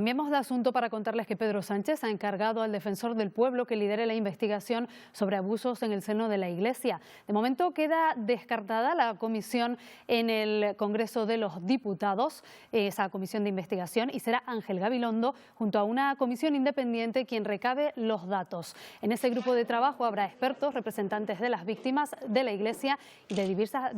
Cambiemos de asunto para contarles que Pedro Sánchez ha encargado al defensor del pueblo que lidere la investigación sobre abusos en el seno de la Iglesia. De momento queda descartada la comisión en el Congreso de los Diputados, esa comisión de investigación, y será Ángel Gabilondo junto a una comisión independiente quien recabe los datos. En ese grupo de trabajo habrá expertos, representantes de las víctimas, de la Iglesia y de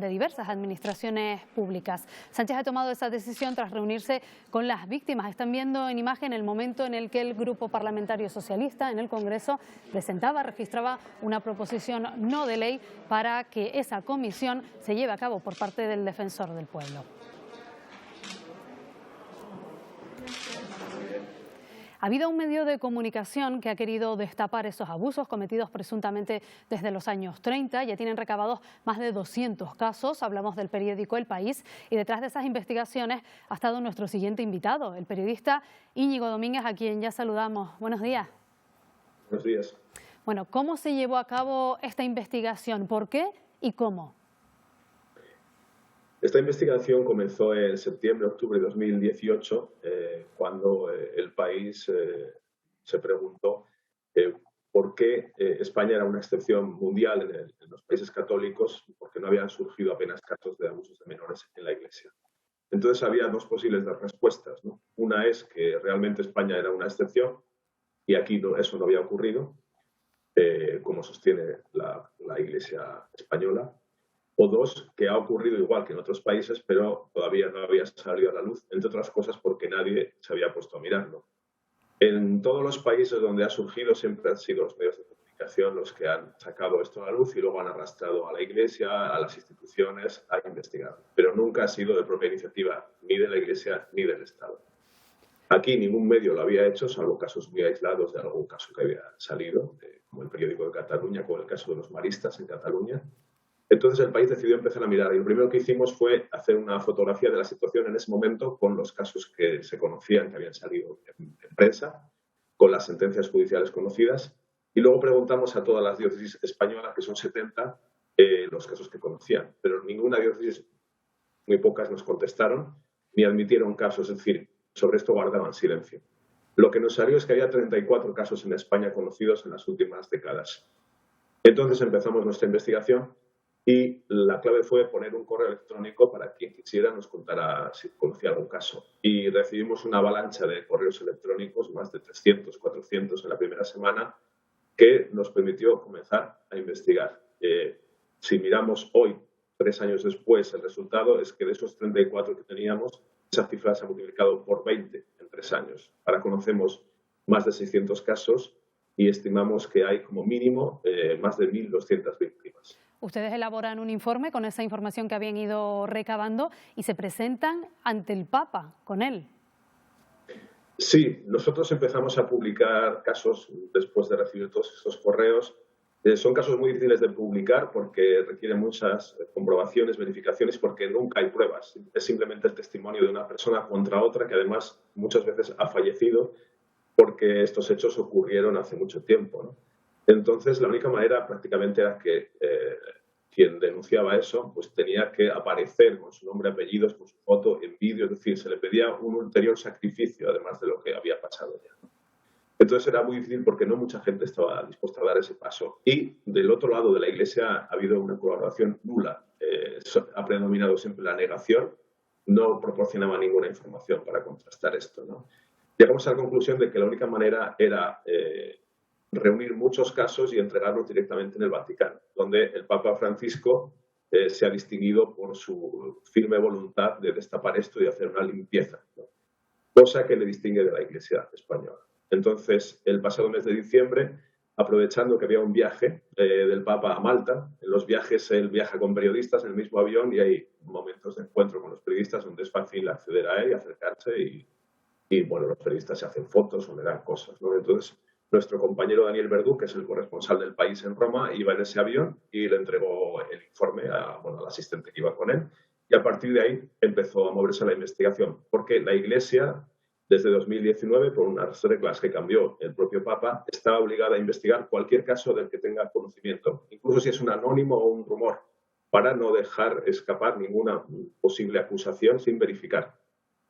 diversas administraciones públicas. Sánchez ha tomado esa decisión tras reunirse con las víctimas. Están viendo en imagen el momento en el que el Grupo Parlamentario Socialista en el Congreso registraba una proposición no de ley para que esa comisión se lleve a cabo por parte del Defensor del Pueblo. Ha habido un medio de comunicación que ha querido destapar esos abusos cometidos presuntamente desde los años 30. Ya tienen recabados más de 200 casos. Hablamos del periódico El País. Y detrás de esas investigaciones ha estado nuestro siguiente invitado, el periodista Íñigo Domínguez, a quien ya saludamos. Buenos días. Buenos días. Bueno, ¿cómo se llevó a cabo esta investigación? ¿Por qué y cómo? Esta investigación comenzó en septiembre-octubre de 2018, cuando El País se preguntó por qué España era una excepción mundial en los países católicos, porque no habían surgido apenas casos de abusos de menores en la Iglesia. Entonces había dos posibles respuestas, ¿no? Una es que realmente España era una excepción y aquí eso no había ocurrido, como sostiene la Iglesia española. O dos, que ha ocurrido igual que en otros países, pero todavía no había salido a la luz, entre otras cosas porque nadie se había puesto a mirarlo. En todos los países donde ha surgido siempre han sido los medios de comunicación los que han sacado esto a la luz y luego han arrastrado a la Iglesia, a las instituciones, a investigar. Pero nunca ha sido de propia iniciativa ni de la Iglesia ni del Estado. Aquí ningún medio lo había hecho, salvo casos muy aislados de algún caso que había salido, como el periódico de Cataluña, como el caso de los maristas en Cataluña. Entonces el País decidió empezar a mirar y lo primero que hicimos fue hacer una fotografía de la situación en ese momento con los casos que se conocían, que habían salido en prensa, con las sentencias judiciales conocidas y luego preguntamos a todas las diócesis españolas, que son 70, los casos que conocían. Pero ninguna diócesis, muy pocas nos contestaron ni admitieron casos, es decir, sobre esto guardaban silencio. Lo que nos salió es que había 34 casos en España conocidos en las últimas décadas. Entonces empezamos nuestra investigación. Y la clave fue poner un correo electrónico para quien quisiera nos contara si conocía algún caso. Y recibimos una avalancha de correos electrónicos, más de 300, 400 en la primera semana, que nos permitió comenzar a investigar. Si miramos hoy, 3 años después, el resultado es que de esos 34 que teníamos, esa cifra se ha multiplicado por 20 en 3 años. Ahora conocemos más de 600 casos y estimamos que hay como mínimo más de 1.200 víctimas. Ustedes elaboran un informe con esa información que habían ido recabando y se presentan ante el Papa con él. Sí, nosotros empezamos a publicar casos después de recibir todos estos correos. Son casos muy difíciles de publicar porque requieren muchas comprobaciones, verificaciones, porque nunca hay pruebas. Es simplemente el testimonio de una persona contra otra que además muchas veces ha fallecido porque estos hechos ocurrieron hace mucho tiempo, ¿no? Entonces, la única manera prácticamente era que quien denunciaba eso pues tenía que aparecer con su nombre, apellidos, con su foto, en vídeo, es decir, se le pedía un ulterior sacrificio, además de lo que había pasado ya. Entonces era muy difícil porque no mucha gente estaba dispuesta a dar ese paso. Y del otro lado de la Iglesia ha habido una colaboración nula. Ha predominado siempre la negación, no proporcionaba ninguna información para contrastar esto, ¿no? Llegamos a la conclusión de que la única manera era reunir muchos casos y entregarlos directamente en el Vaticano, donde el Papa Francisco se ha distinguido por su firme voluntad de destapar esto y hacer una limpieza, ¿no? Cosa que le distingue de la Iglesia española. Entonces, el pasado mes de diciembre, aprovechando que había un viaje del Papa a Malta, en los viajes él viaja con periodistas en el mismo avión y hay momentos de encuentro con los periodistas donde es fácil acceder a él y acercarse y bueno, los periodistas se hacen fotos o le dan cosas, ¿no? Entonces, nuestro compañero Daniel Verdú, que es el corresponsal del País en Roma, iba en ese avión y le entregó el informe al asistente que iba con él. Y a partir de ahí empezó a moverse la investigación, porque la Iglesia, desde 2019, por unas reglas que cambió el propio Papa, está obligada a investigar cualquier caso del que tenga conocimiento, incluso si es un anónimo o un rumor, para no dejar escapar ninguna posible acusación sin verificar.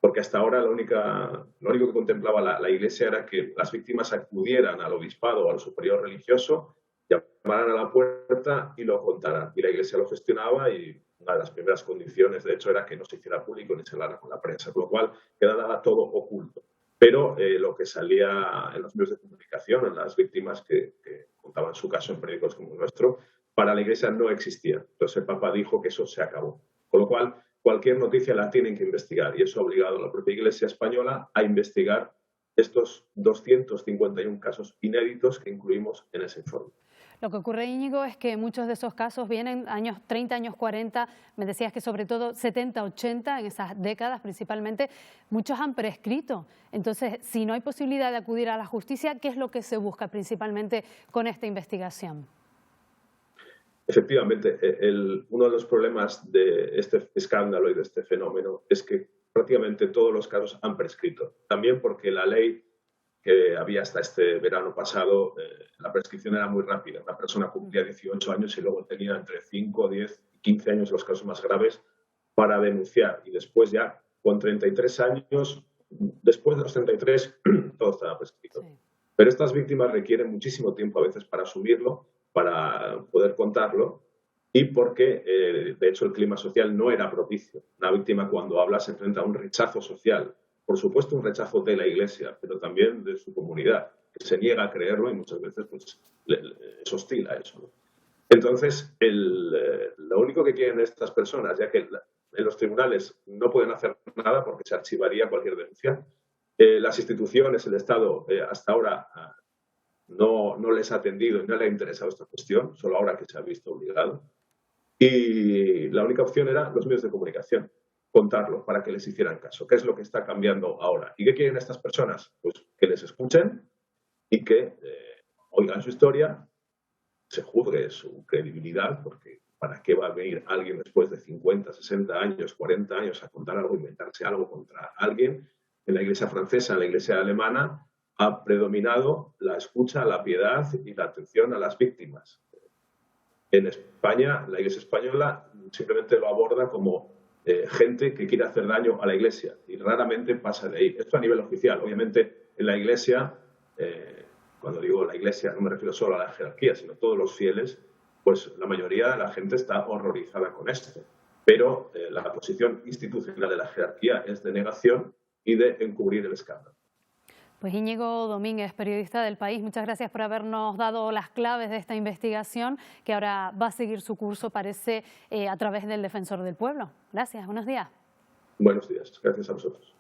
porque hasta ahora lo único que contemplaba la Iglesia era que las víctimas acudieran al obispado o al superior religioso, llamaran a la puerta y lo contaran. Y la Iglesia lo gestionaba, y una de las primeras condiciones, de hecho, era que no se hiciera público ni se hablara con la prensa, con lo cual quedaba todo oculto. Pero lo que salía en los medios de comunicación, en las víctimas que contaban su caso en periódicos como el nuestro, para la Iglesia no existía. Entonces el Papa dijo que eso se acabó. Con lo cual, cualquier noticia la tienen que investigar, y eso ha obligado a la propia Iglesia española a investigar estos 251 casos inéditos que incluimos en ese informe. Lo que ocurre, Íñigo, es que muchos de esos casos vienen años 30, años 40, me decías que sobre todo 70, 80, en esas décadas principalmente, muchos han prescrito. Entonces, si no hay posibilidad de acudir a la justicia, ¿qué es lo que se busca principalmente con esta investigación? Efectivamente, uno de los problemas de este escándalo y de este fenómeno es que prácticamente todos los casos han prescrito. También porque la ley que había hasta este verano pasado, la prescripción era muy rápida. Una persona cumplía 18 años y luego tenía entre 5, 10 y 15 años los casos más graves para denunciar. Y después ya, con 33 años, después de los 33, todo estaba prescrito. Sí. Pero estas víctimas requieren muchísimo tiempo a veces para asumirlo, para poder contarlo, y porque, de hecho, el clima social no era propicio. Una víctima, cuando habla, se enfrenta a un rechazo social. Por supuesto, un rechazo de la Iglesia, pero también de su comunidad, que se niega a creerlo y muchas veces pues, es hostil a eso, ¿no? Entonces, lo único que quieren estas personas, ya que en los tribunales no pueden hacer nada porque se archivaría cualquier denuncia, las instituciones, el Estado, hasta ahora no les ha atendido y no le ha interesado esta cuestión, solo ahora que se ha visto obligado. Y la única opción era los medios de comunicación, contarlo para que les hicieran caso. ¿Qué es lo que está cambiando ahora? ¿Y qué quieren estas personas? Pues que les escuchen y que oigan su historia, se juzgue su credibilidad, porque ¿para qué va a venir alguien después de 50, 60 años, 40 años a contar algo, inventarse algo contra alguien? En la Iglesia francesa, en la Iglesia alemana, ha predominado la escucha, la piedad y la atención a las víctimas. En España, la Iglesia española simplemente lo aborda como gente que quiere hacer daño a la Iglesia, y raramente pasa de ahí. Esto a nivel oficial. Obviamente, en la Iglesia, cuando digo la Iglesia, no me refiero solo a la jerarquía, sino a todos los fieles, pues la mayoría de la gente está horrorizada con esto. Pero la posición institucional de la jerarquía es de negación y de encubrir el escándalo. Pues Íñigo Domínguez, periodista del País, muchas gracias por habernos dado las claves de esta investigación, que ahora va a seguir su curso, parece, a través del Defensor del Pueblo. Gracias, buenos días. Buenos días, gracias a vosotros.